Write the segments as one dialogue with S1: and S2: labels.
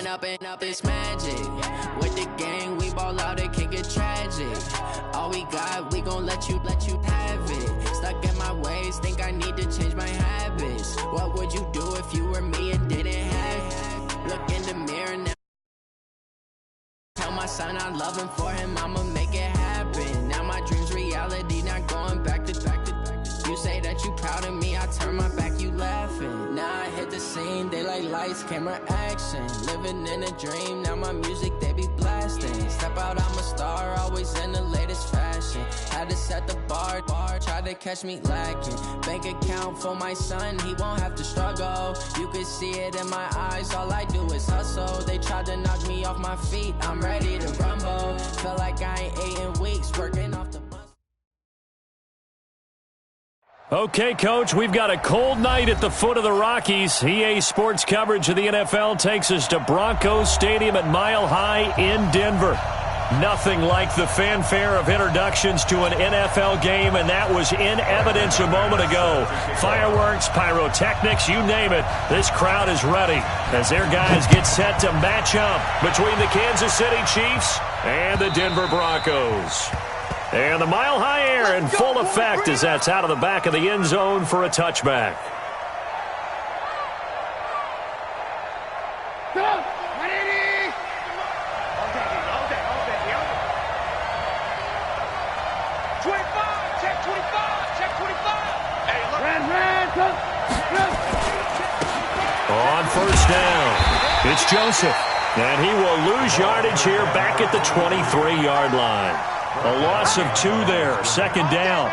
S1: up this magic. With the gang, we ball out, it can get tragic. All we got, we gon' let you have it. Stuck in my ways, think I need to change my habits. What would you do if you were me and didn't have it? Look in the mirror now. Tell my son I love him, for him I'ma make it happen. Now my dream's reality, not going back to. You say that you proud of me, I turn my back, you laughing. Now I hit the scene, they like lights, camera, action. Living in a dream, now my music they be blasting. Step out, I'm a star, always in the latest fashion. Had to set the bar, try to catch me lacking. Bank account for my son, he won't have to struggle. You can see it in my eyes, all I do is hustle. They tried to knock me off my feet, I'm ready to rumble. Feel like I ain't ate in weeks, working off the.
S2: Okay, Coach, we've got a cold night at the foot of the Rockies. EA Sports coverage of the NFL takes us to Broncos Stadium at Mile High in Denver. Nothing like the fanfare of introductions to an NFL game, and that was in evidence a moment ago. Fireworks, pyrotechnics, you name it. This crowd is ready as their guys get set to match up between the Kansas City Chiefs and the Denver Broncos. And the Mile High air in full effect as that's out of the back of the end zone for a touchback. On first down, it's Joseph. And he will lose yardage here back at the 23-yard line. A loss of 2 there, second down.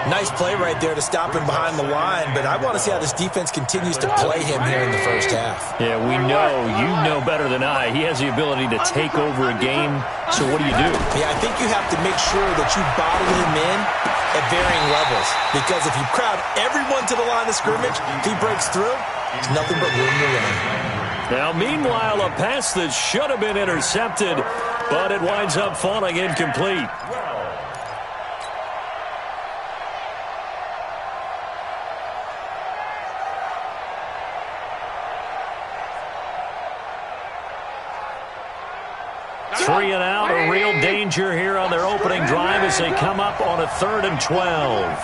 S3: Nice play right there to stop him behind the line, but I want to see how this defense continues to play him here in the first half.
S2: Yeah, we know, you know better than I. He has the ability to take over a game, so what do you do?
S3: Yeah, I think you have to make sure that you bottle him in at varying levels, because if you crowd everyone to the line of scrimmage, if he breaks through, it's nothing but room to run.
S2: Now, meanwhile, a pass that should have been intercepted, but it winds up falling incomplete. Three and out, a real danger here on their opening drive as they come up on a 3rd and 12.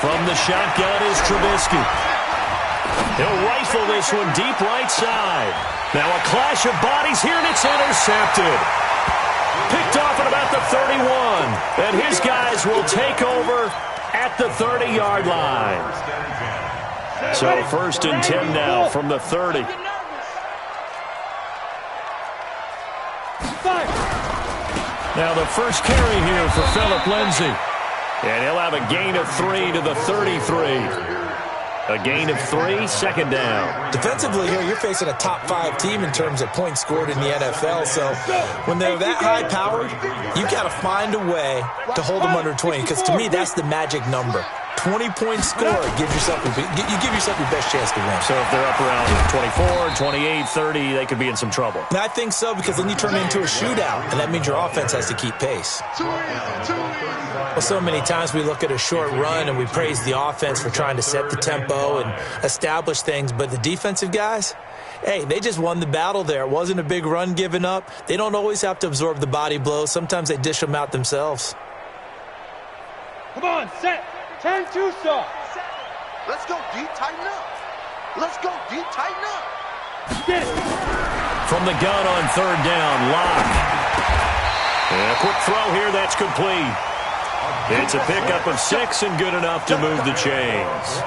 S2: From the shotgun is Trubisky. He'll rifle this one deep right side. Now a clash of bodies here, and it's intercepted. Picked off at about the 31. And his guys will take over at the 30-yard line. So 1st and 10 now from the 30. Now the first carry here for Phillip Lindsay. And he'll have a gain of 3 to the 33. A gain of 3, second down.
S3: Defensively here, you're facing a top-5 team in terms of points scored in the NFL. So when they're that high-powered, you got to find a way to hold them under 20. Because to me, that's the magic number. 20-point score, you give yourself your best chance to win.
S2: So if they're up around 24, 28, 30, they could be in some trouble.
S3: And I think so, because then you turn it into a shootout, and that means your offense has to keep pace. Well, so many times we look at a short run and we praise the offense for trying to set the tempo and establish things, but the defensive guys, hey, they just won the battle there. It wasn't a big run given up. They don't always have to absorb the body blows. Sometimes they dish them out themselves.
S4: Come on, set. 10-2 stop.
S5: Let's go deep, tighten up. Let's go deep, tighten up.
S2: From the gun on 3rd down, Locke. And a quick throw here, that's complete. It's a pickup of 6 and good enough to move the chains.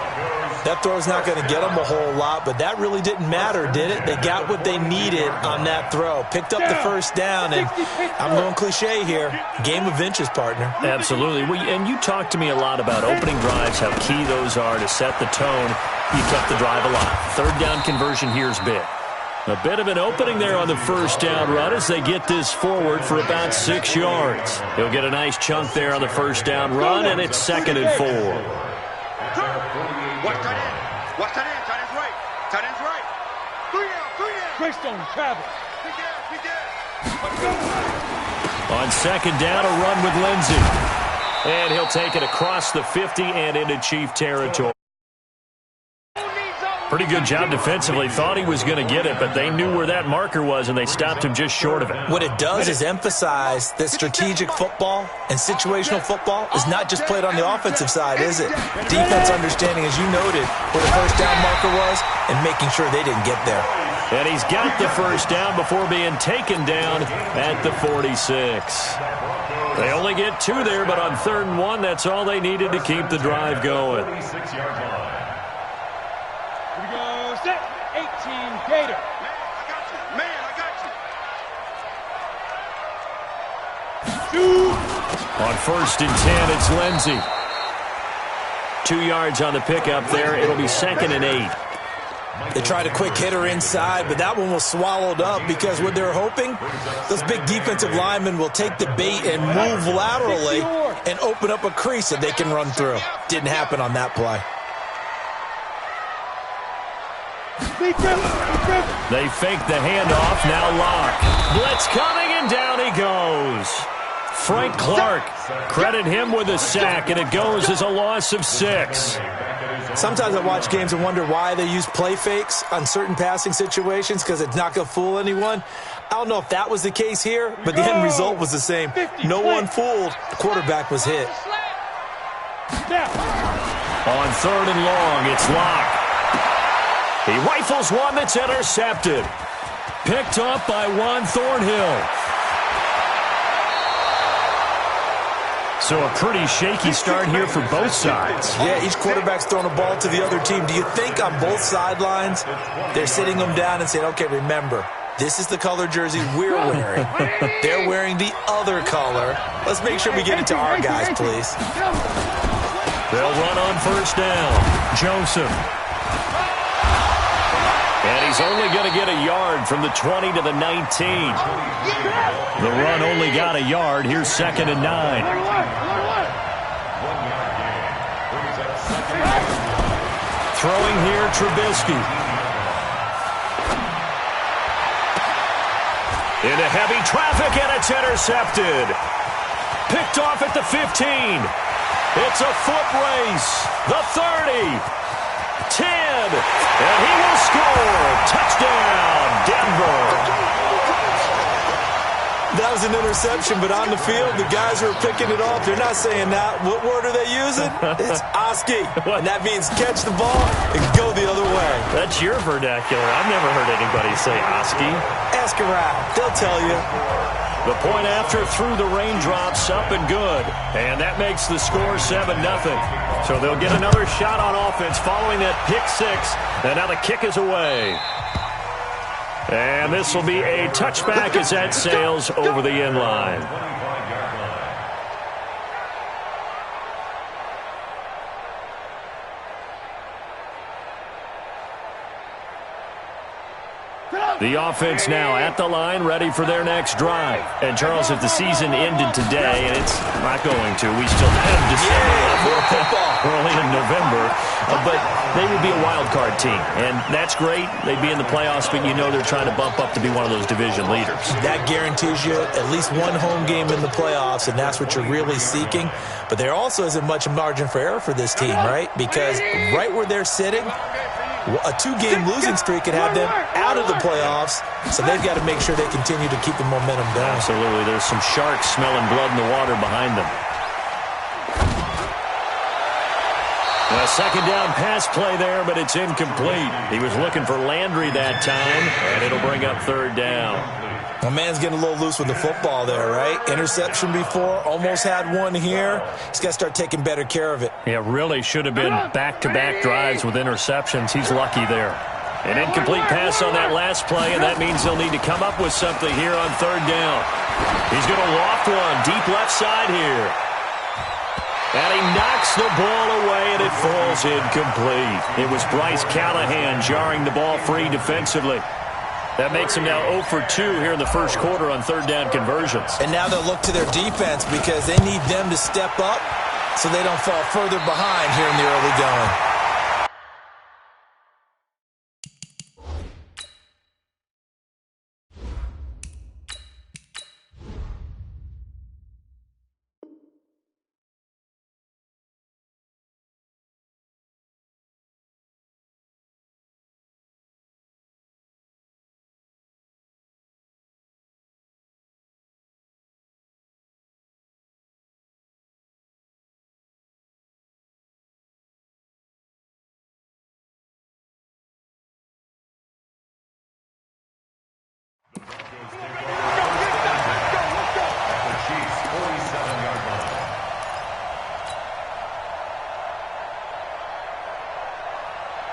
S3: That throw's not going to get them a whole lot, but that really didn't matter, did it? They got what they needed on that throw. Picked up the first down, and I'm going cliche here. Game of inches, partner.
S2: Absolutely. And you talked to me a lot about opening drives, how key those are to set the tone. You kept the drive alive. 3rd down conversion here is big. A bit of an opening there on the first down run as they get this forward for about 6 yards. He'll get a nice chunk there on the first down run, and it's 2nd and 4.
S5: Watch tight end. Watch tight end. Tight end's right. Tight end's right. 3 down. 3 down.
S4: Greystone, travel.
S5: Big down. Big down. Let's go.
S2: On second down, a run with Lindsey. And he'll take it across the 50 and into Chief territory. Pretty good job defensively. Thought he was going to get it, but they knew where that marker was, and they stopped him just short of it.
S3: What it does is emphasize that strategic football and situational football is not just played on the offensive side, is it? Defense understanding, as you noted, where the first down marker was and making sure they didn't get there.
S2: And he's got the first down before being taken down at the 46. They only get 2 there, but on 3rd and 1, that's all they needed to keep the drive going.
S4: 18 Gator.
S5: Man, I got you.
S2: On 1st and 10, it's Lindsey. 2 yards on the pickup there. It'll be 2nd and 8.
S3: They tried a quick hitter inside, but that one was swallowed up because what they're hoping, those big defensive linemen will take the bait and move laterally and open up a crease that they can run through. Didn't happen on that play.
S2: They fake the handoff, now Locke. Blitz coming, and down he goes. Frank Clark, credit him with a sack, and it goes as a loss of 6.
S3: Sometimes I watch games and wonder why they use play fakes on certain passing situations because it's not going to fool anyone. I don't know if that was the case here, but the end result was the same. No one fooled. The quarterback was hit.
S2: On 3rd and long, it's Locke. He rifles one that's intercepted. Picked up by Juan Thornhill. So a pretty shaky start here for both sides.
S3: Yeah, each quarterback's throwing a ball to the other team. Do you think on both sidelines they're sitting them down and saying, okay, remember, this is the color jersey we're wearing. They're wearing the other color. Let's make sure we get it to our guys, please.
S2: They'll run on 1st down. Joseph. And he's only going to get a yard from the 20 to the 19. The run only got a yard. Here's 2nd and 9. Throwing here, Trubisky. Into heavy traffic, and it's intercepted. Picked off at the 15. It's a foot race. The 30. 10, and he will score. Touchdown, Denver.
S3: That was an interception, but on the field, the guys who are picking it off, they're not saying that. What word are they using? It's Oski, and that means catch the ball and go the other way.
S2: That's your vernacular. I've never heard anybody say Oski.
S3: Ask around. They'll tell you.
S2: The point after through the raindrops, up and good. And that makes the score 7-0. So they'll get another shot on offense following that pick 6. And now the kick is away. And this will be a touchback as that sails over the end line. The offense now at the line, ready for their next drive. And, Charles, if the season ended today, and it's not going to, we still have December early in November, but they would be a wild card team. And that's great. They'd be in the playoffs, but you know they're trying to bump up to be one of those division leaders. That
S3: guarantees you at least one home game in the playoffs, and that's what you're really seeking. But there also isn't much margin for error for this team, right? Because right where they're sitting, a 2-game losing streak could have them out of the playoffs, so they've got to make sure they continue to keep the momentum down.
S2: Absolutely. There's some sharks smelling blood in the water behind them. A 2nd down pass play there, but it's incomplete. He was looking for Landry that time, and it'll bring up 3rd down.
S3: My man's getting a little loose with the football there, right? Interception before, almost had one here. He's got to start taking better care of it.
S2: Yeah, really should have been back-to-back drives with interceptions. He's lucky there. An incomplete pass on that last play, and that means they'll need to come up with something here on 3rd down. He's going to loft one deep left side here. And he knocks the ball away, and it falls incomplete. It was Bryce Callahan jarring the ball free defensively. That makes him now 0 for 2 here in the first quarter on 3rd down conversions.
S3: And now they'll look to their defense because they need them to step up so they don't fall further behind here in the early going.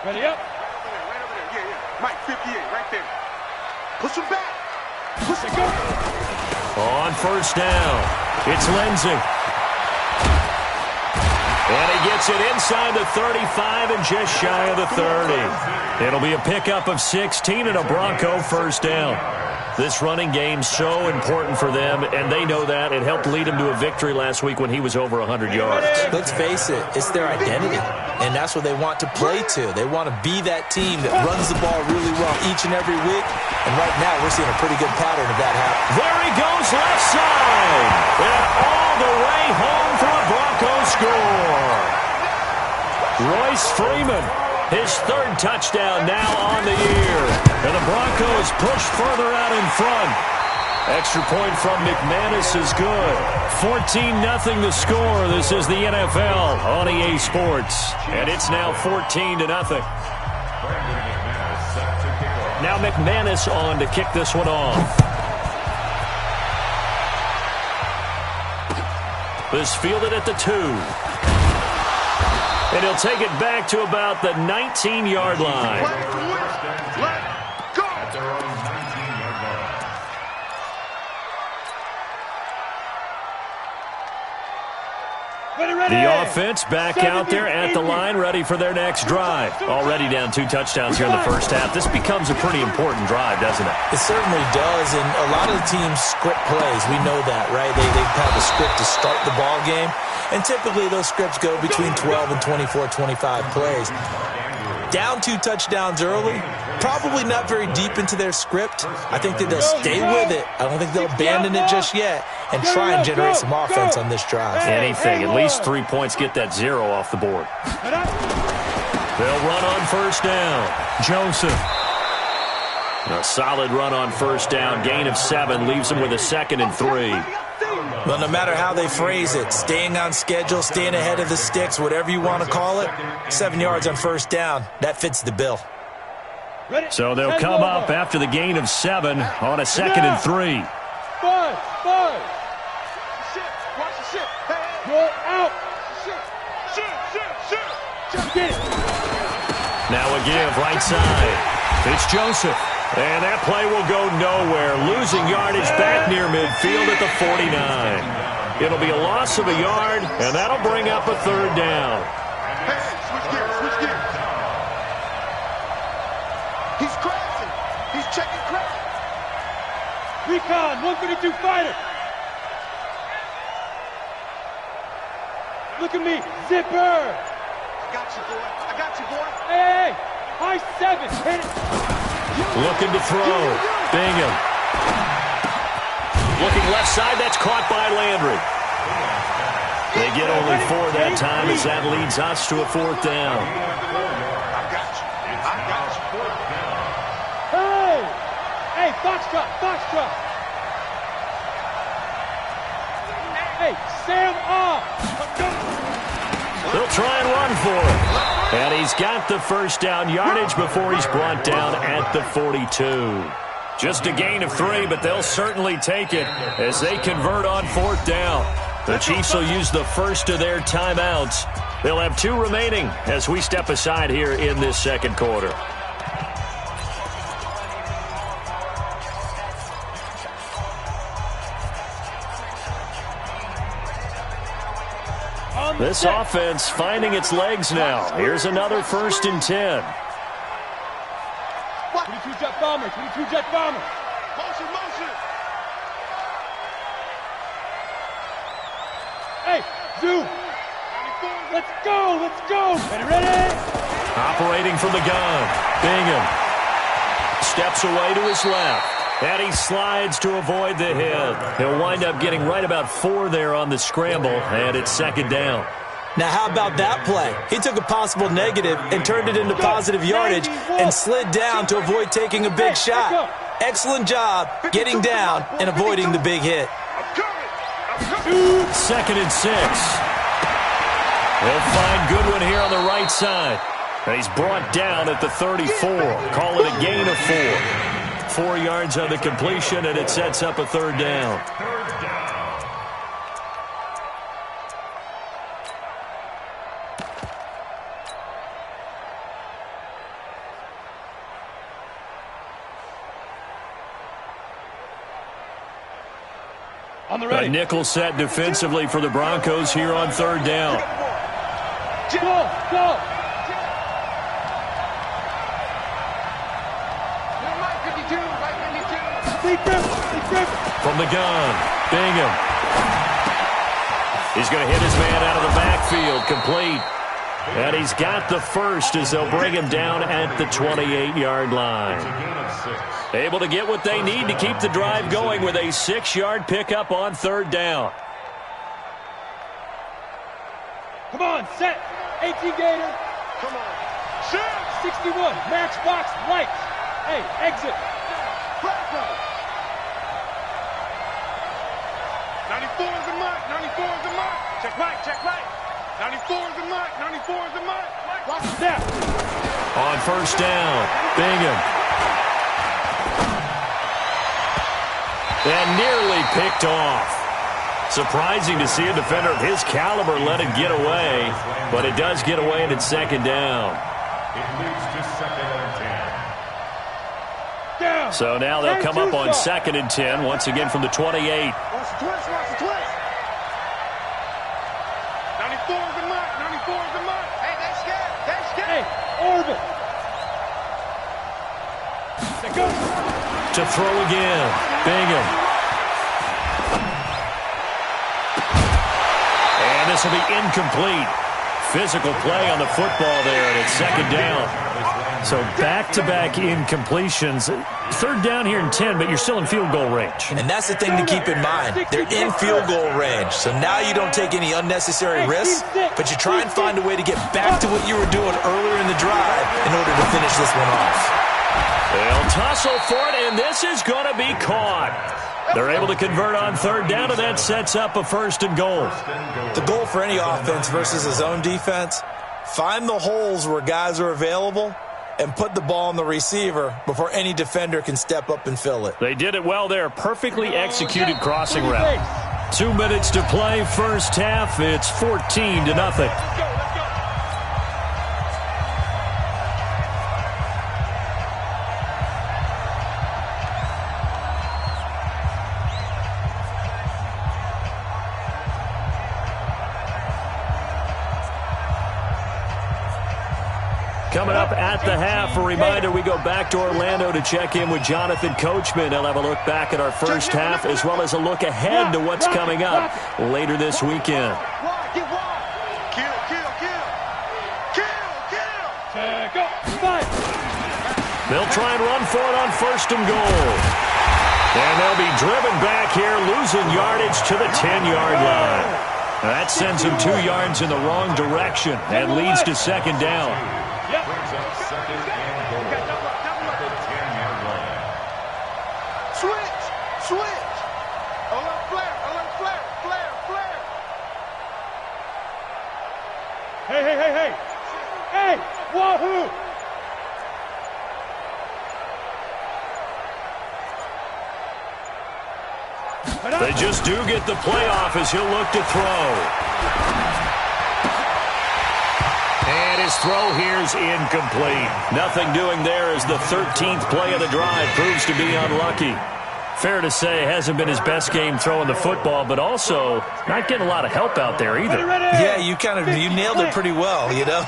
S4: Ready up.
S5: Right over there. Yeah. Mike, 58, right there. Push him back. Push him.
S4: Go.
S2: On first down, it's Lindsey. And he gets it inside the 35 and just shy of the 30. It'll be a pickup of 16 and a Bronco first down. This running game's so important for them, and they know that. It helped lead him to a victory last week when he was over 100 yards.
S3: Let's face it, it's their identity, and that's what they want to play to. They want to be that team that runs the ball really well each and every week, and right now we're seeing a pretty good pattern of that happen.
S2: There he goes left side, and all the way home for a Bronco score. Royce Freeman, his third touchdown now on the year. And the Broncos push further out in front. Extra point from McManus is good. 14-0 the score. This is the NFL on EA Sports. And it's now 14-0. Now McManus on to kick this one off. This fielded at the 2. And he'll take it back to about the 19-yard line. The offense back out there at the line, ready for their next drive. Already down 2 touchdowns here in the first half. This becomes a pretty important drive, doesn't it?
S3: It certainly does, and a lot of the teams script plays. We know that, right? They have a script to start the ball game, and typically those scripts go between 12 and 24, 25 plays. Down 2 touchdowns early, probably not very deep into their script. I think that they'll stay with it. I don't think they'll abandon it just yet and try and generate some offense on this drive.
S2: Anything, at least 3 points, get that 0 off the board. They'll run on first down. Joseph. A solid run on first down. Gain of 7 leaves them with a 2nd and 3.
S3: Well, no matter how they phrase it, staying on schedule, staying ahead of the sticks, whatever you want to call it, 7 yards on first down, that fits the bill.
S2: So they'll come up after the gain of 7 on a 2nd and 3.
S4: 5. You're out. Get it.
S2: Now a give right side. It's Joseph. And that play will go nowhere. Losing yardage back near midfield at the 49. It'll be a loss of a yard, and that'll bring up a 3rd down.
S5: Hey, switch gears. He's crashing. He's checking crash.
S4: Recon, 132 fighter. Look at me, zipper.
S5: I got you, boy.
S4: Hey, high 7, hit it.
S2: Looking to throw. Bingham. Looking left side. That's caught by Landry. They get only 4 that time as that leads us to a 4th down.
S5: I got you.
S4: Hey, Foxtrot. Hey, Sam off.
S2: They'll try and run for it. And he's got the first down yardage before he's brought down at the 42. Just a gain of 3, but they'll certainly take it as they convert on 4th down. The Chiefs will use the first of their timeouts. They'll have 2 remaining as we step aside here in this second quarter. This offense finding its legs now. Here's another 1st and 10.
S4: 22 jet bombers. Motion. Hey, Zoo. Let's go. Ready?
S2: Operating from the gun. Bingham steps away to his left. And he slides to avoid the hit. He'll wind up getting right about 4 there on the scramble, and it's 2nd down.
S3: Now, how about that play? He took a possible negative and turned it into positive yardage and slid down to avoid taking a big shot. Excellent job getting down and avoiding the big hit.
S2: 2nd and 6. He'll find Goodwin here on the right side. And he's brought down at the 34. Call it a gain of 4. 4 yards on the completion, and it sets up a 3rd down.
S4: On the ready.
S2: A nickel set defensively for the Broncos here on third down.
S4: Go, go.
S2: From the gun, Bingham. He's going to hit his man out of the backfield, complete. And he's got the first as they'll bring him down at the 28-yard line. Able to get what they need to keep the drive going with a 6-yard pickup on third down.
S4: Come on, set. 18 Gator.
S5: Come on. Set.
S4: 61, matchbox, lights. Hey, exit.
S5: 94 is the mark. 94 is the mark. Check right, check right. 94 is the mark. 94 is the mark.
S4: Watch step.
S2: On first down, Bingham. And nearly picked off. Surprising to see a defender of his caliber let it get away, but it does get away and it's second down.
S6: It leads to second and 10.
S4: Down.
S2: So now they'll come up on second and 10, once again from the 28.
S5: Watch the twist, watch the twist. 94 is the mark. 94 is the mark. Hey, they scared. They scared.
S4: Hey, orbit. Set, go.
S2: To throw again, Bingham. And this will be incomplete. Physical play on the football there, and it's second down. So back-to-back incompletions. Third down here in 10, but you're still in field goal range.
S3: And that's the thing to keep in mind. They're in field goal range. So now you don't take any unnecessary risks, but you try and find a way to get back to what you were doing earlier in the drive in order to finish this one off.
S2: They'll tussle for it, and this is going to be caught. They're able to convert on third down, and that sets up a first and goal.
S3: The goal for any offense versus a zone defense, find the holes where guys are available and put the ball on the receiver before any defender can step up and fill it.
S2: They did it well there. Perfectly executed crossing route. 2 minutes to play, first half. It's 14-0. Coming up at the half, a reminder, we go back to Orlando to check in with Jonathan Coachman. He'll have a look back at our first half as well as a look ahead to what's coming up later this weekend.
S5: Kill, kill, kill. Kill, kill.
S4: Go. Five.
S2: They'll try and run for it on first and goal. And they'll be driven back here, losing yardage to the 10-yard line. That sends them 2 yards in the wrong direction and leads to second down.
S6: Brings up second and goal at the 10-yard line.
S5: Switch. Alert flare. Flare.
S4: Hey, wahoo.
S2: They just do get the playoff as he'll look to throw. And his throw here is incomplete. Nothing doing there as the 13th play of the drive proves to be unlucky. Fair to say, hasn't been his best game throwing the football, but also not getting a lot of help out there either.
S3: Yeah, you nailed it pretty well, you know.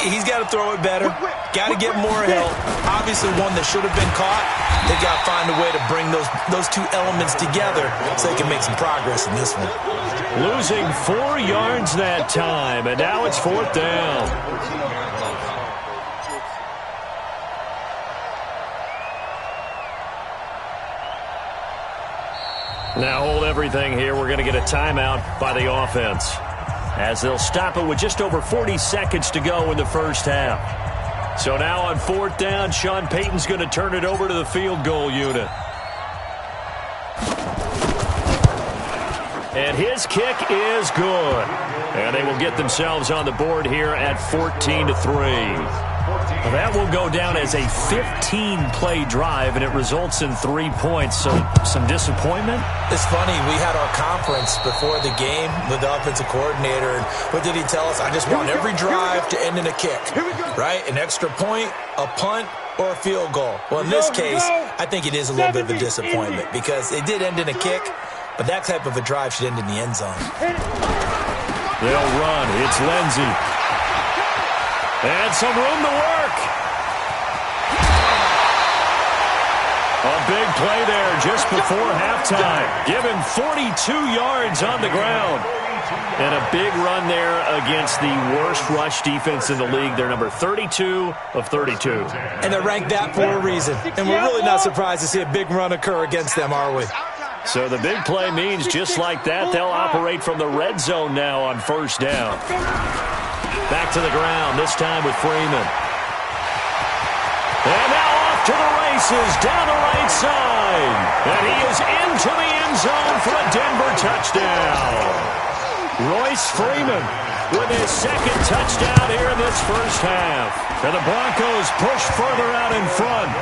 S3: He's got to throw it better. Got to get more help. Obviously one that should have been caught. They've got to find a way to bring those two elements together so they can make some progress in this one.
S2: Losing 4 yards that time, and now it's fourth down. Now hold everything here. We're going to get a timeout by the offense as they'll stop it with just over 40 seconds to go in the first half. So now on fourth down, Sean Payton's going to turn it over to the field goal unit. And his kick is good. And they will get themselves on the board here at 14-3. That will go down as a 15-play drive, and it results in 3 points. So some disappointment?
S3: It's funny. We had our conference before the game with the offensive coordinator. And what did he tell us? I just want every drive to end in a kick, right? An extra point, a punt, or a field goal. Well, in this case, I think it is a little bit of a disappointment because it did end in a kick. But that type of a drive should end in the end zone.
S2: They'll run. It's Lindsey. And some room to work. A big play there just before halftime. Give him 42 yards on the ground. And a big run there against the worst rush defense in the league. They're number 32 of 32.
S3: And they're ranked that for a reason. And we're really not surprised to see a big run occur against them, are we?
S2: So the big play means just like that, they'll operate from the red zone now on first down. Back to the ground, this time with Freeman. And now off to the races, down the right side. And he is into the end zone for a Denver touchdown. Royce Freeman with his second touchdown here in this first half. And the Broncos push further out in front.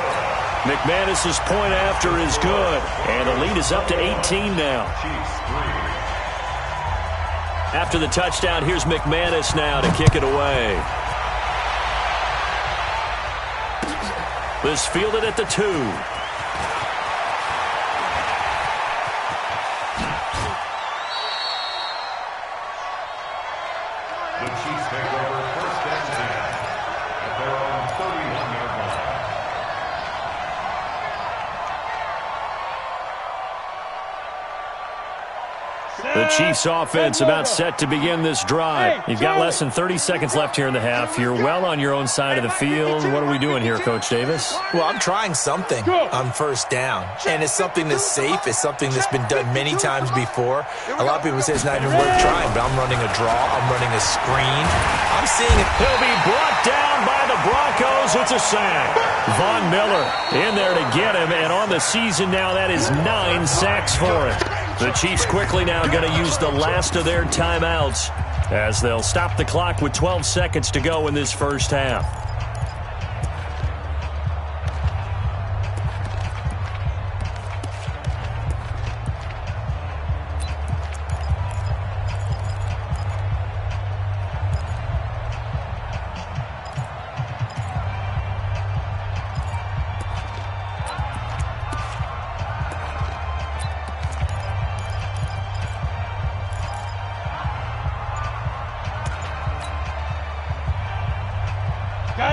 S2: McManus's point after is good. And the lead is up to 18 now. After the touchdown, here's McManus now to kick it away. This fielded at the 2. The Chiefs offense about set to begin this drive. You've got less than 30 seconds left here in the half. You're well on your own side of the field. What are we doing here, Coach Davis?
S3: Well, I'm trying something on first down. And it's something that's safe. It's something that's been done many times before. A lot of people say it's not even worth trying, but I'm running a draw. I'm running a screen. I'm seeing it.
S2: He'll be brought down by the Broncos. It's a sack. Von Miller in there to get him. And on the season now, that is 9 sacks for him. The Chiefs quickly now going to use the last of their timeouts as they'll stop the clock with 12 seconds to go in this first half.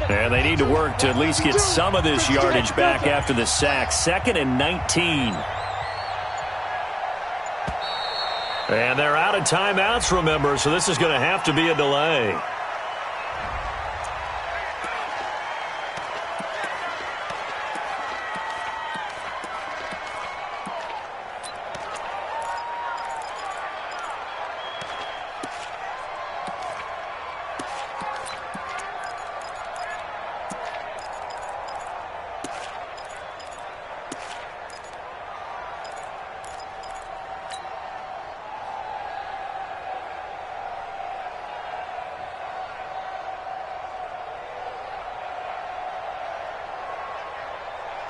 S2: And they need to work to at least get some of this yardage back after the sack. 2nd and 19. And they're out of timeouts, remember, so this is going to have to be a delay.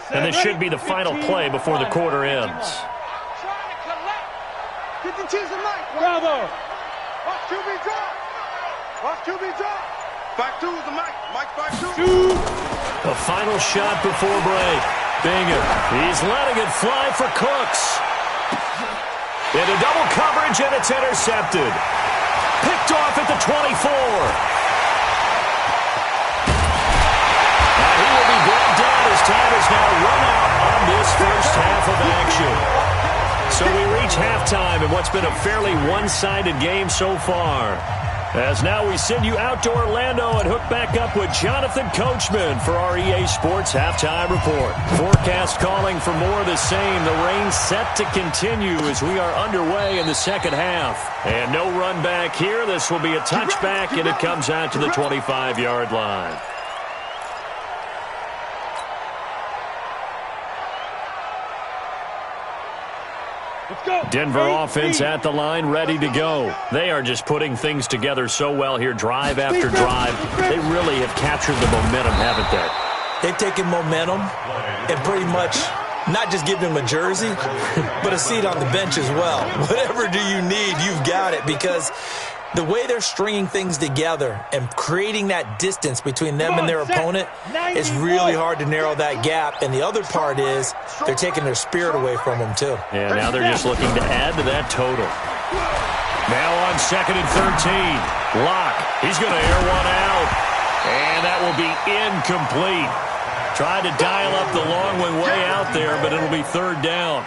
S2: And this should be the final play before the quarter ends.
S5: Bravo. Watch QB drop. Watch QB drop. Back two is the mic. Mike back two.
S2: The final shot before break. Bingham. He's letting it fly for Cooks. Into double coverage, and it's intercepted. Picked off at the 24. And he will be brought down as time is now run out on this first half of action. So we reach halftime in what's been a fairly one-sided game so far. As now we send you out to Orlando and hook back up with Jonathan Coachman for our EA Sports Halftime Report. Forecast calling for more of the same. The rain set to continue as we are underway in the second half. And no run back here. This will be a touchback, and it comes out to the 25-yard line. Denver offense at the line, ready to go. They are just putting things together so well here, drive after drive. They really have captured the momentum, haven't they?
S3: They've taken momentum and pretty much not just given them a jersey, but a seat on the bench as well. Whatever do you need, you've got it, because The way they're stringing things together and creating that distance between them and their opponent, it's really hard to narrow that gap. And the other part is they're taking their spirit away from them, too.
S2: Yeah, now they're just looking to add to that total. Now on 2nd and 13. Locke, he's going to air one out. And that will be incomplete. Tried to dial up the long one way out there, but it'll be 3rd down.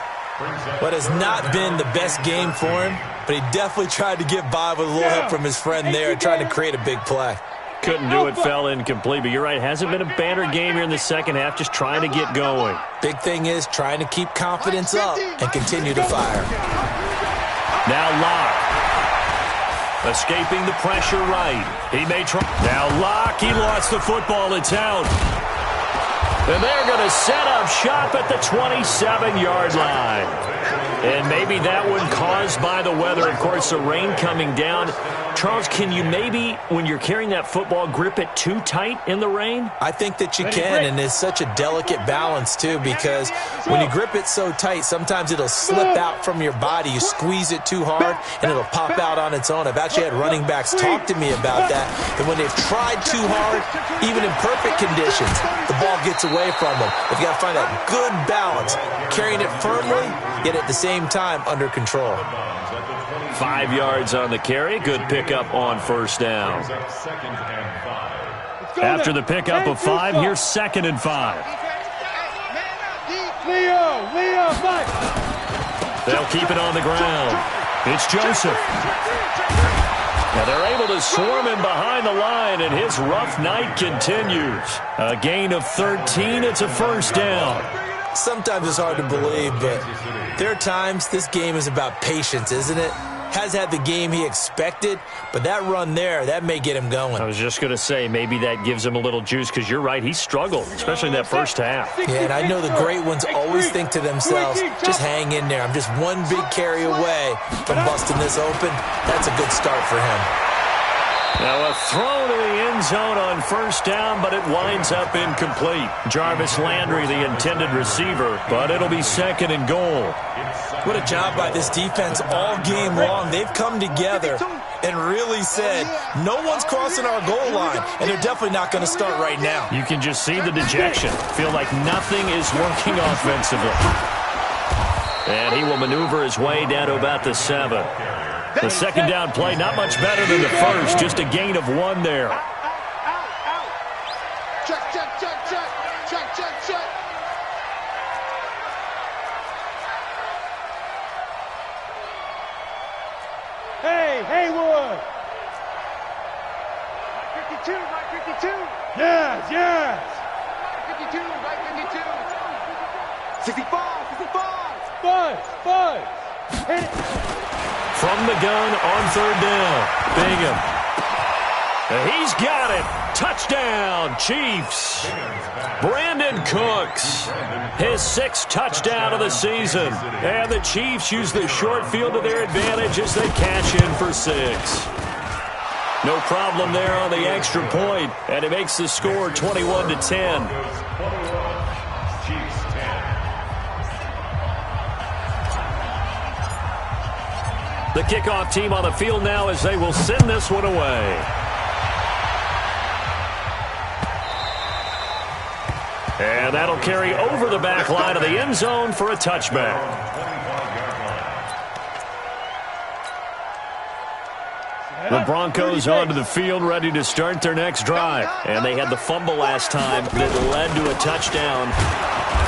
S3: What has not been the best game for him, but he definitely tried to get by with a little help from his friend there, trying to create a big play.
S2: Couldn't do it, fell incomplete, but you're right, hasn't been a banner game here in the second half, just trying to get going.
S3: Big thing is trying to keep confidence up and continue to fire.
S2: Now Locke. Escaping the pressure right. He may try. Now Locke, he lost the football, it's out. And they're going to set up shop at the 27-yard line. And maybe that one caused by the weather. Of course, the rain coming down. Charles, can you maybe, when you're carrying that football, grip it too tight in the rain?
S3: I think that you can, and it's such a delicate balance, too, because when you grip it so tight, sometimes it'll slip out from your body. You squeeze it too hard, and it'll pop out on its own. I've actually had running backs talk to me about that, and when they've tried too hard, even in perfect conditions, the ball gets away from them. They've got to find that good balance, carrying it firmly, yet at the same time under control.
S2: 5 yards on the carry. Good pickup on 1st down. After the pickup of 5, here's 2nd and 5.
S4: Leo, Mike.
S2: They'll keep it on the ground. It's Joseph. Now they're able to swarm him behind the line, and his rough night continues. A gain of 13. It's a 1st down.
S3: Sometimes it's hard to believe, but there are times this game is about patience, isn't it? Has had the game he expected, but that run there, that may get him going.
S2: I was just going to say, maybe that gives him a little juice, because you're right, he struggled, especially in that first half.
S3: Yeah, and I know the great ones always think to themselves, just hang in there. I'm just one big carry away from busting this open. That's a good start for him.
S2: Now a throw to the end zone on 1st down, but it winds up incomplete. Jarvis Landry, the intended receiver, but it'll be 2nd and goal.
S3: What a job by this defense all game long. They've come together and really said, no one's crossing our goal line, and they're definitely not going to start right now.
S2: You can just see the dejection. Feel like nothing is working offensively. And he will maneuver his way down to about the 7. The 2nd down play, not much better than the first, just a gain of 1 there.
S5: Check.
S4: Hey, Haywood.
S5: 52, Mike 52.
S4: Yes.
S5: 52, Mike 52. 65.
S4: Buzz. Hit it.
S2: From the gun on 3rd down. Bingham. He's got it. Touchdown, Chiefs. Brandon Cooks, his 6th touchdown of the season. And the Chiefs use the short field to their advantage as they cash in for 6. No problem there on the extra point, and it makes the score 21-10. The kickoff team on the field now as they will send this one away. And that'll carry over the back line of the end zone for a touchback. The Broncos onto the field, ready to start their next drive. And they had the fumble last time that led to a touchdown.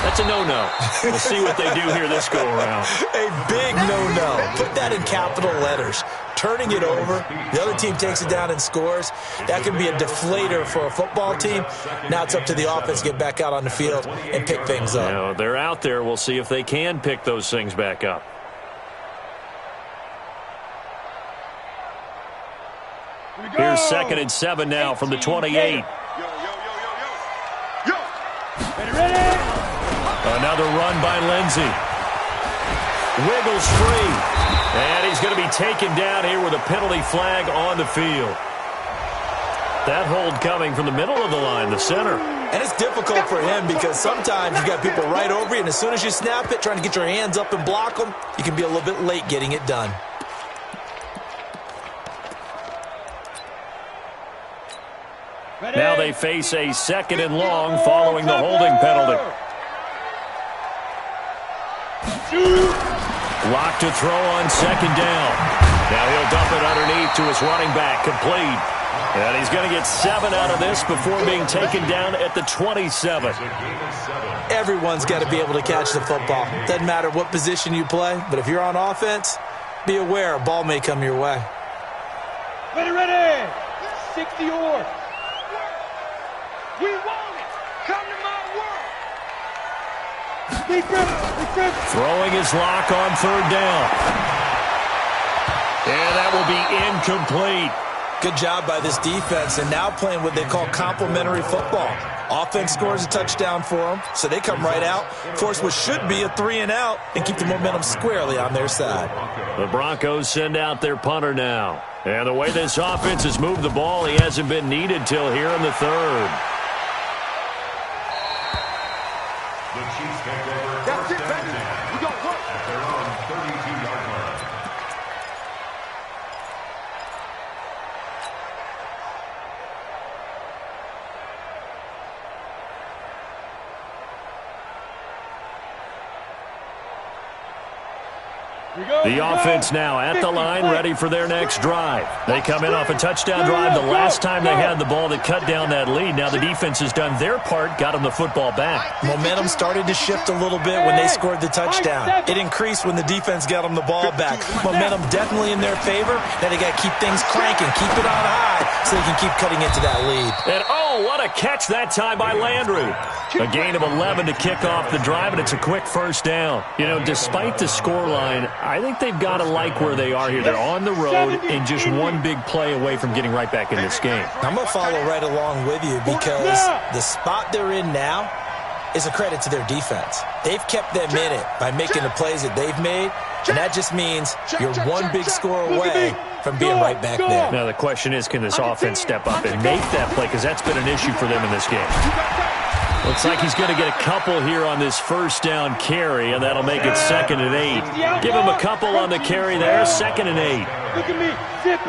S2: That's a no-no. We'll see what they do here this go-around.
S3: A big no-no. Put that in capital letters. Turning it over, the other team takes it down and scores. That can be a deflator for a football team. Now it's up to the offense to get back out on the field and pick things up.
S2: Now, they're out there. We'll see if they can pick those things back up. Here's 2nd and 7 now from the 28.
S4: Ready.
S2: Another run by Lindsey. Wiggles free. And he's going to be taken down here with a penalty flag on the field. That hold coming from the middle of the line, the center.
S3: And it's difficult for him because sometimes you got people right over you, and as soon as you snap it, trying to get your hands up and block them, you can be a little bit late getting it done.
S2: Now they face a 2nd and long following the holding penalty. Lock to throw on 2nd down. Now he'll dump it underneath to his running back, complete. And he's going to get 7 out of this before being taken down at the 27.
S3: Everyone's got to be able to catch the football. Doesn't matter what position you play, but if you're on offense, be aware a ball may come your way.
S4: Ready. 60 or. We want it. Come to my world.
S2: Throwing his lock on 3rd down. And that will be incomplete.
S3: Good job by this defense, and now playing what they call complementary football. Offense scores a touchdown for them, so they come right out, force what should be a 3-and-out, and keep the momentum squarely on their side.
S2: The Broncos send out their punter now. And the way this offense has moved the ball, he hasn't been needed till here in the 3rd.
S6: The Chiefs take over.
S5: That's it, baby. We got work.
S6: At their own 32-yard line.
S2: The offense now at the line, ready for their next drive. They come in off a touchdown drive the last time they had the ball that cut down that lead. Now the defense has done their part, got them the football back.
S3: Momentum started to shift a little bit when they scored the touchdown. It increased when the defense got them the ball back. Momentum definitely in their favor. Now they got to keep things cranking, keep it on high so they can keep cutting into that lead.
S2: And oh, what a catch that time by Landry. A gain of 11 to kick off the drive, and it's a quick 1st down. You know, despite the scoreline, I think they've got to like where they are here. They're on the road and just one big play away from getting right back in this game.
S3: I'm going to follow right along with you because the spot they're in now is a credit to their defense. They've kept them in it by making the plays that they've made, and that just means you're one big score away from being right back there.
S2: Now the question is, can this offense step up and make that play? Because that's been an issue for them in this game. Looks like he's going to get a couple here on this 1st down carry, and that'll make it 2nd and 8. Give him a couple on the carry there, 2nd and 8.
S4: Look at me, zipper.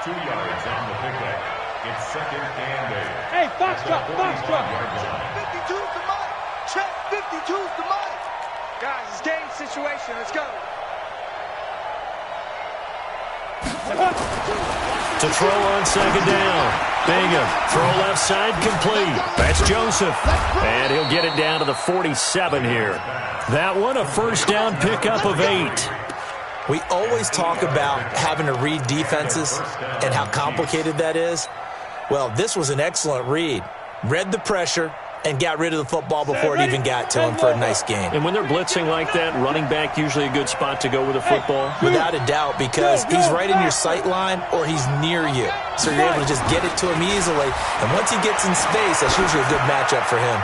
S6: 2 yards on the pickup. It's 2nd and 8.
S4: Hey, foxtrot.
S5: 52's the money. Check 52's the money. Guys, it's game situation. Let's go.
S2: To throw on 2nd down. Bingham, throw left side, complete. That's Joseph. And he'll get it down to the 47 here. That one, a 1st down pickup of 8.
S3: We always talk about having to read defenses and how complicated that is. Well, this was an excellent read. Read the pressure and got rid of the football before it even got to him for a nice game.
S2: And when they're blitzing like that, running back usually a good spot to go with the football?
S3: Without a doubt, because he's right in your sight line or he's near you. So you're able to just get it to him easily. And once he gets in space, that's usually a good matchup for him.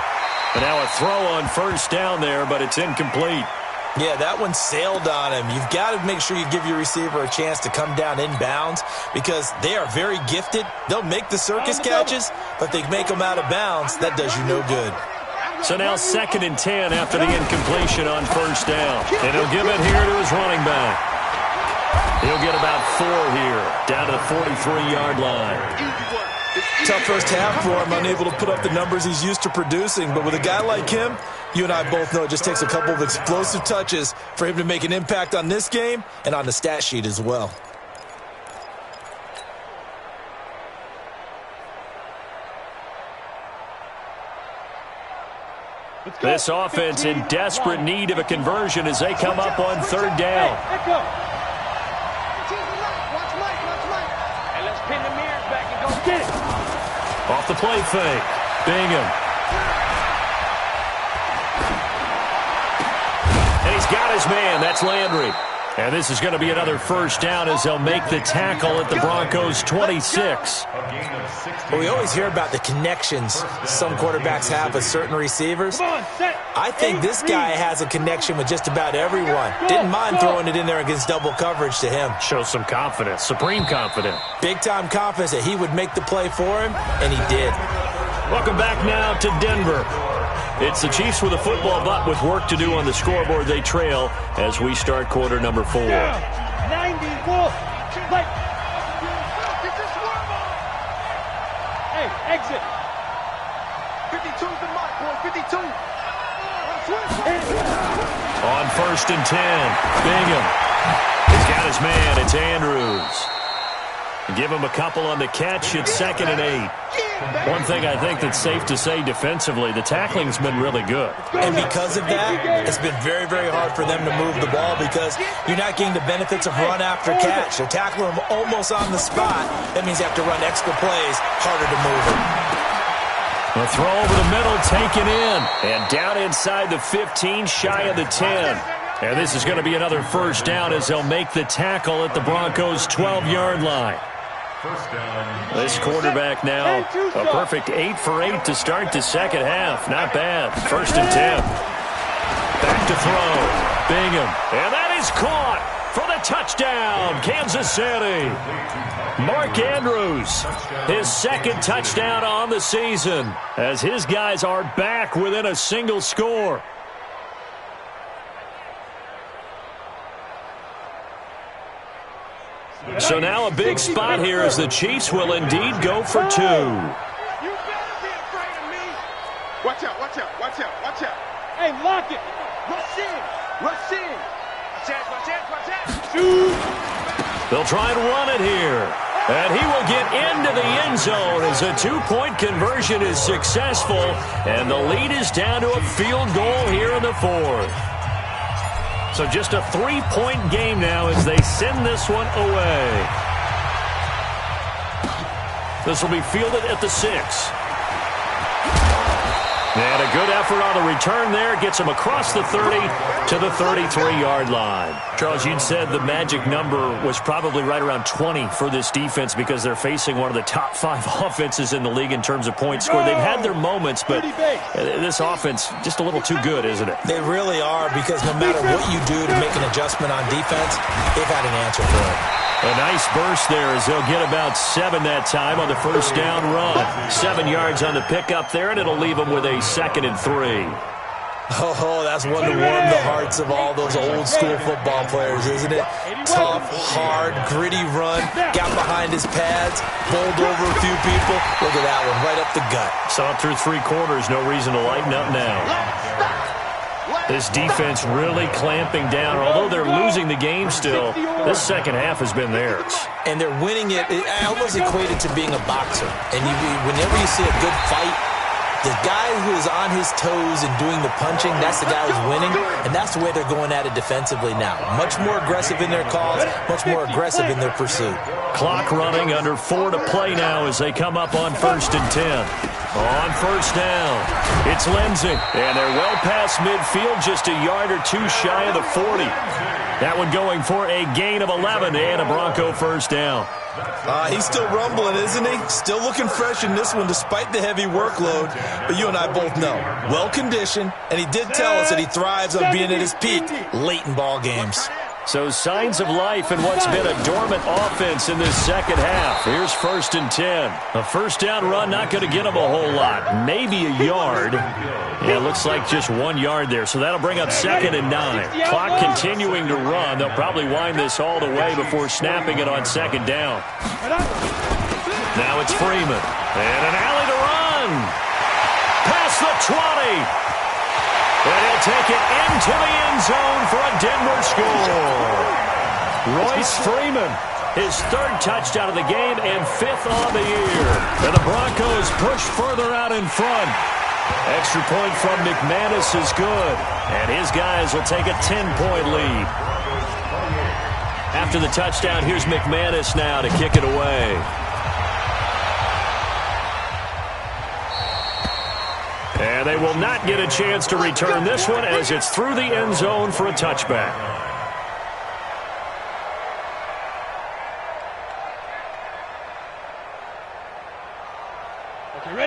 S2: And now a throw on 1st down there, but it's incomplete.
S3: Yeah, that one sailed on him. You've got to make sure you give your receiver a chance to come down inbounds because they are very gifted. They'll make the circus catches, but if they make them out of bounds, that does you no good.
S2: So now 2nd and 10 after the incompletion on 1st down. And he'll give it here to his running back. He'll get about 4 here, down to the 43-yard line.
S3: Tough first half for him, unable to put up the numbers he's used to producing. But with a guy like him, you and I both know it just takes a couple of explosive touches for him to make an impact on this game and on the stat sheet as well.
S2: This offense in desperate need of a conversion as they come up on 3rd down.
S4: And let's pin the mirrors back and go get it.
S2: Off the play fake. Bingham. And he's got his man. That's Landry. And this is going to be another 1st down as they'll make the tackle at the Broncos' 26.
S3: Well, we always hear about the connections some quarterbacks have with certain receivers. I think this guy has a connection with just about everyone. Didn't mind throwing it in there against double coverage to him.
S2: Shows some confidence, supreme confidence.
S3: Big-time confidence that he would make the play for him, and he did.
S2: Welcome back now to Denver. It's the Chiefs with a football, but with work to do on the scoreboard. They trail as we start quarter number 4.
S4: 90 Wolf. Hey, Exit.
S5: 52's the mark, boy. 52.
S2: On 1st and 10, Bingham. He's got his man. It's Andrews. Give him a couple on the catch. It's 2nd and 8. One thing I think that's safe to say defensively, the tackling's been really good.
S3: And because of that, it's been very, very hard for them to move the ball because you're not getting the benefits of run after catch. They're tackling them almost on the spot. That means you have to run extra plays, harder to move it.
S2: A throw over the middle, taken in. And down inside the 15, shy of the 10. And this is going to be another first down as they'll make the tackle at the Broncos' 12-yard line. This quarterback now, a perfect 8 for 8 to start the second half. Not bad. 1st and 10. Back to throw. Bingham. And that is caught for the touchdown, Kansas City. Mark Andrews, his 2nd touchdown on the season as his guys are back within a single score. So now a big spot here as the Chiefs will indeed go for 2.
S5: You better be afraid of me. Watch out, watch out, watch out, watch out.
S4: Hey, lock it.
S5: Rush in, rush in. Watch out, watch out, watch out.
S4: Shoot.
S2: They'll try and run it here. And he will get into the end zone as a 2-point conversion is successful. And the lead is down to a field goal here in the 4th. So just a 3-point game now as they send this one away. This will be fielded at the 6. And a good effort on the return there. Gets him across the 30 to the 33-yard line. Charles, you'd said the magic number was probably right around 20 for this defense because they're facing one of the top 5 offenses in the league in terms of points scored. They've had their moments, but this offense just a little too good, isn't it?
S3: They really are because no matter what you do to make an adjustment on defense, they've had an answer for it.
S2: A nice burst there as they'll get about 7 that time on the first down run. 7 yards on the pickup there, and it'll leave them with a 2nd and 3.
S3: Oh, that's one to warm the hearts of all those old-school football players, isn't it? Tough, hard, gritty run, got behind his pads, bowled over a few people. Look at that one, right up the gut.
S2: Saw it through 3 quarters, no reason to lighten up now. This defense really clamping down. Although they're losing the game still, this second half has been theirs.
S3: And they're winning it. I almost equate it to being a boxer. And whenever you see a good fight, the guy who is on his toes and doing the punching, that's the guy who's winning. And that's the way they're going at it defensively now. Much more aggressive in their calls, much more aggressive in their pursuit.
S2: Clock running, under 4 to play now as they come up on 1st and 10. On first down, it's Lindsey. And they're well past midfield, just a yard or 2 shy of the 40. That one going for a gain of 11 and a Bronco first down.
S3: He's still rumbling, isn't he? Still looking fresh in this one despite the heavy workload. But you and I both know, well-conditioned, and he did tell us that he thrives on being at his peak late in ball games.
S2: So signs of life in what's been a dormant offense in this second half. Here's 1st and 10. A first down run, not going to get him a whole lot. Maybe a yard. Yeah, it looks like just 1 yard there. So that'll bring up 2nd and 9. Clock continuing to run. They'll probably wind this all the way before snapping it on 2nd down. Now it's Freeman. And an alley to run. Past the 20. And he'll take it into the end zone for a Denver score. Royce Freeman, his 3rd touchdown of the game and 5th on the year. And the Broncos push further out in front. Extra point from McManus is good. And his guys will take a 10-point lead. After the touchdown, here's McManus now to kick it away. And they will not get a chance to return this one as it's through the end zone for a touchback.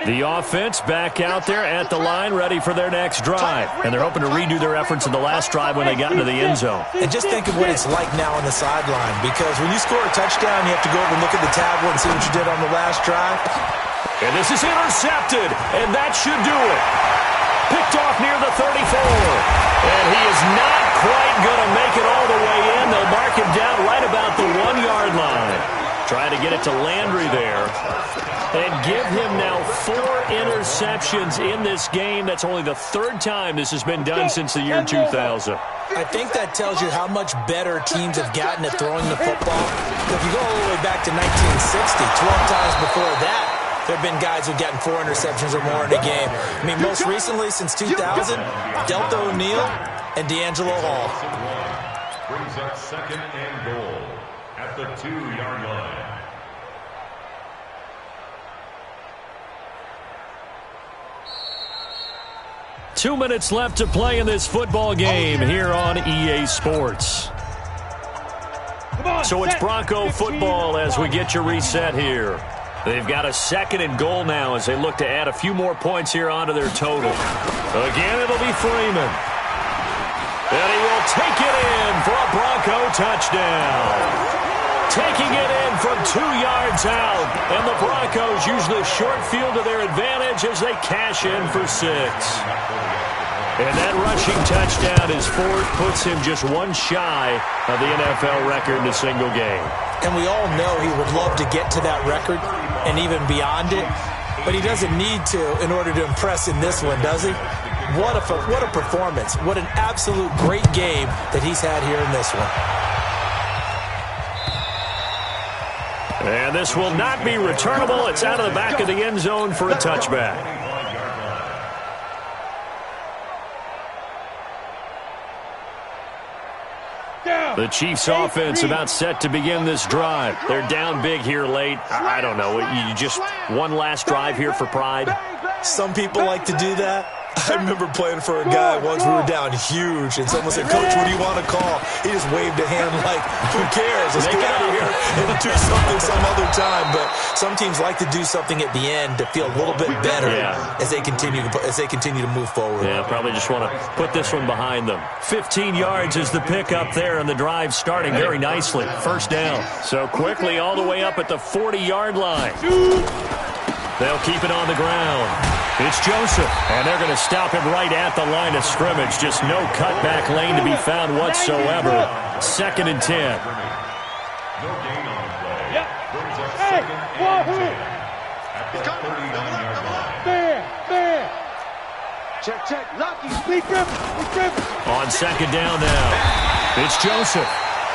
S2: The offense back out there at the line, ready for their next drive. And they're hoping to redo their efforts in the last drive when they got into the end zone.
S3: And just think of what it's like now on the sideline, because when you score a touchdown, you have to go over and look at the tablet and see what you did on the last drive.
S2: And this is intercepted, and that should do it. Picked off near the 34. And he is not quite going to make it all the way in. They'll mark him down right about the 1-yard line. Trying to get it to Landry there. And give him now 4 interceptions in this game. That's only the 3rd time this has been done since the year 2000.
S3: I think that tells you how much better teams have gotten at throwing the football. If you go all the way back to 1960, 12 times before that, there have been guys who've gotten 4 interceptions or more in a game. I mean, most recently, since 2000, Delta O'Neal and D'Angelo Hall.
S6: Brings up 2nd and goal at the 2-yard line.
S2: Two minutes left to play in this football game here on EA Sports. So it's Bronco football as we get you reset here. They've got a 2nd and goal now as they look to add a few more points here onto their total. Again, it'll be Freeman. And he will take it in for a Bronco touchdown. Taking it in from 2 yards out. And the Broncos use the short field to their advantage as they cash in for 6. And that rushing touchdown is 4th, puts him just 1 shy of the NFL record in a single game.
S3: And we all know he would love to get to that record and even beyond it, but he doesn't need to in order to impress in this one, does he? What a performance. What an absolute great game that he's had here in this one.
S2: And this will not be returnable. It's out of the back of the end zone for a touchback. The Chiefs offense about set to begin this drive. They're down big here late. I don't know. You just one last drive here for pride?
S3: Some people like to do that. I remember playing for a guy once. We were down huge, and someone said, "Coach, what do you want to call?" He just waved a hand like, "Who cares? Let's get out of here and do something some other time." But some teams like to do something at the end to feel a little bit better as they continue to move forward.
S2: Yeah, probably just want to put this one behind them. 15 yards is the pickup there, and the drive starting very nicely. 1st down. So quickly all the way up at the 40-yard line. They'll keep it on the ground. It's Joseph, and they're going to stop him right at the line of scrimmage. Just no cutback lane to be found whatsoever. 2nd and 10.
S6: No gain on the play. Brings up 2nd and 10 at the 39-yard line.
S4: Fair. Check. Lucky. Lee Griffin.
S2: On 2nd down now. It's Joseph.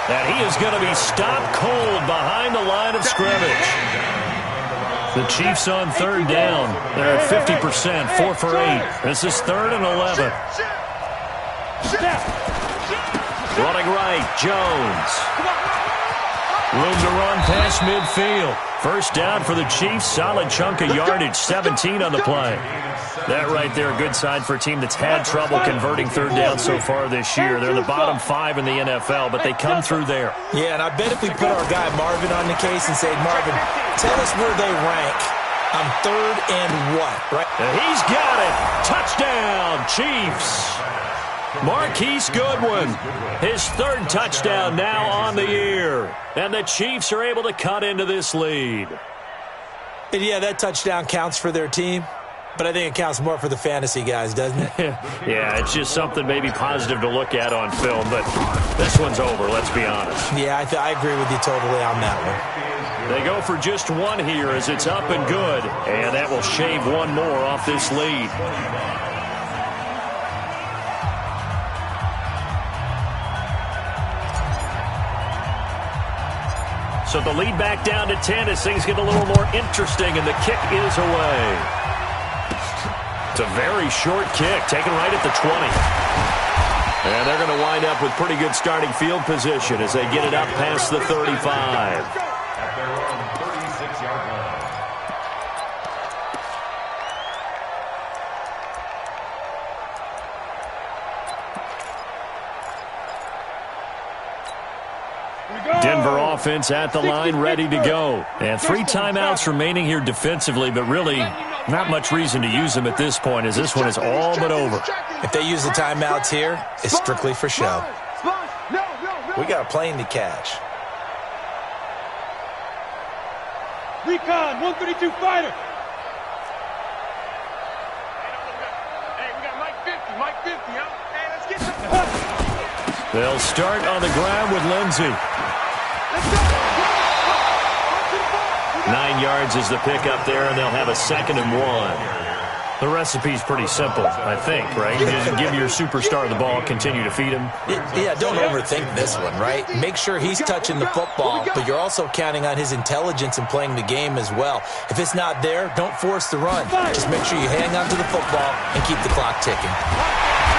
S2: And he is going to be stopped cold behind the line of scrimmage. The Chiefs on 3rd down. They're at 50%, 4 for 8. This is 3rd and 11. Running right, Jones. Room to run past midfield. 1st down for the Chiefs. Solid chunk of yardage, 17 on the play. That right there, a good sign for a team that's had trouble converting 3rd down so far this year. They're in the bottom 5 in the NFL, but they come through there.
S3: Yeah, and I bet if we put our guy Marvin on the case and say, "Marvin, tell us where they rank on 3rd and what?" Right?
S2: And he's got it. Touchdown, Chiefs. Marquise Goodwin, his 3rd touchdown now on the year. And the Chiefs are able to cut into this lead.
S3: And yeah, that touchdown counts for their team, but I think it counts more for the fantasy guys, doesn't it?
S2: Yeah, it's just something maybe positive to look at on film, but this one's over, let's be honest.
S3: Yeah, I agree with you totally on that one.
S2: They go for just 1 here as it's up and good, and that will shave 1 more off this lead. So the lead back down to 10 as things get a little more interesting, and the kick is away. It's a very short kick, taken right at the 20. And they're going to wind up with pretty good starting field position as they get it up past the 35.
S6: At their own 36-yard line.
S2: Denver offense at the line, ready to go. And 3 timeouts remaining here defensively, but really not much reason to use them at this point as this one is all but over.
S3: If they use the timeouts here, it's strictly for show. We got a plane to catch.
S4: Recon, 132 fighter.
S5: Hey, we got Mike 50, huh? Hey, let's get some.
S2: They'll start on the ground with Lindsey. 9 yards is the pickup there, and they'll have a 2nd and 1. The recipe's pretty simple, I think, right? You just give your superstar the ball, continue to feed him.
S3: Yeah, don't overthink this one, right? Make sure he's touching the football, but you're also counting on his intelligence in playing the game as well. If it's not there, don't force the run. Just make sure you hang on to the football and keep the clock ticking.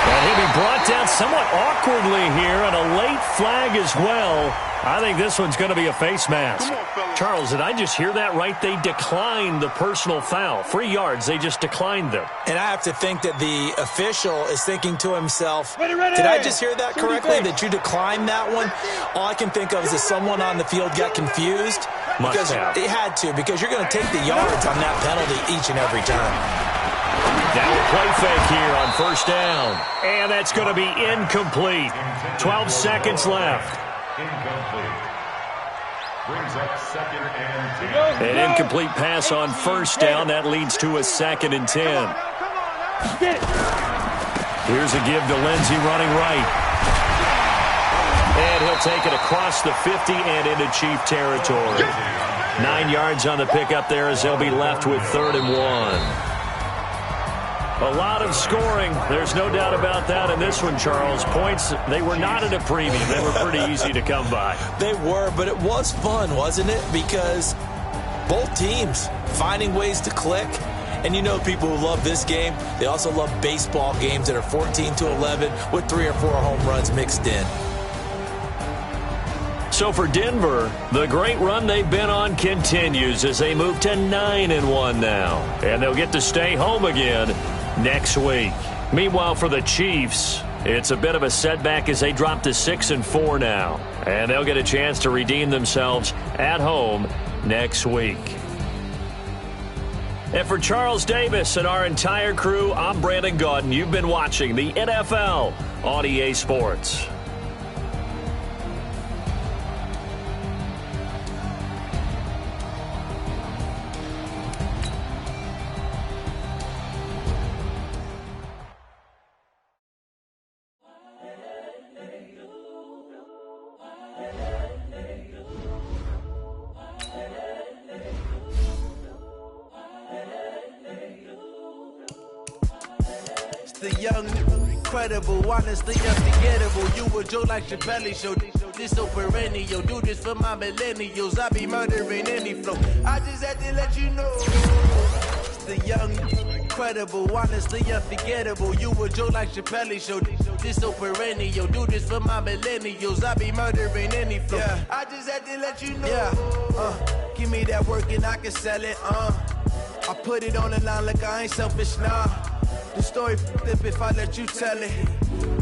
S2: And he'll be brought down somewhat awkwardly here, and a late flag as well. I think this one's going to be a face mask. Charles, did I just hear that right? They declined the personal foul. 3 yards, they just declined them.
S3: And I have to think that the official is thinking to himself, did I just hear that correctly, that you declined that one? All I can think of is that someone on the field got confused. Because it had to, because you're going to take the yards on that penalty each and every time.
S2: Now a play fake here on 1st down. And that's going to be incomplete. 12 seconds left.
S6: Incomplete. Brings up 2nd and 10.
S2: An incomplete pass on 1st down. That leads to a 2nd and 10. Here's a give to Lindsey running right. And he'll take it across the 50 and into Chief territory. 9 yards on the pickup there as they'll be left with 3rd and 1. A lot of scoring. There's no doubt about that in this one, Charles. Points, they were not at a premium. They were pretty easy to come by.
S3: They were, but it was fun, wasn't it? Because both teams finding ways to click. And you know people who love this game, they also love baseball games that are 14-11 with 3 or 4 home runs mixed in.
S2: So for Denver, the great run they've been on continues as they move to 9-1 now. And they'll get to stay home again next week. Meanwhile, for the Chiefs, it's a bit of a setback as they drop to 6-4 now. And they'll get a chance to redeem themselves at home next week. And for Charles Davis and our entire crew, I'm Brandon Gaudin. You've been watching the NFL on EA Sports.
S7: The young, incredible, honestly unforgettable. You a joke like Chappelle Show. This so perennial. Do this for my millennials. I be murdering any flow. I just had to let you know. The young, incredible, honestly unforgettable. You a joke like Chappelle Show. This so perennial. Do this for my millennials. I be murdering any flow. Yeah. I just had to let you know. Yeah. Give me that work and I can sell it. I put it on the line like I ain't selfish, nah. The story flip if I let you tell it.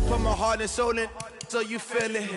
S7: Put my heart and soul in so you feel it.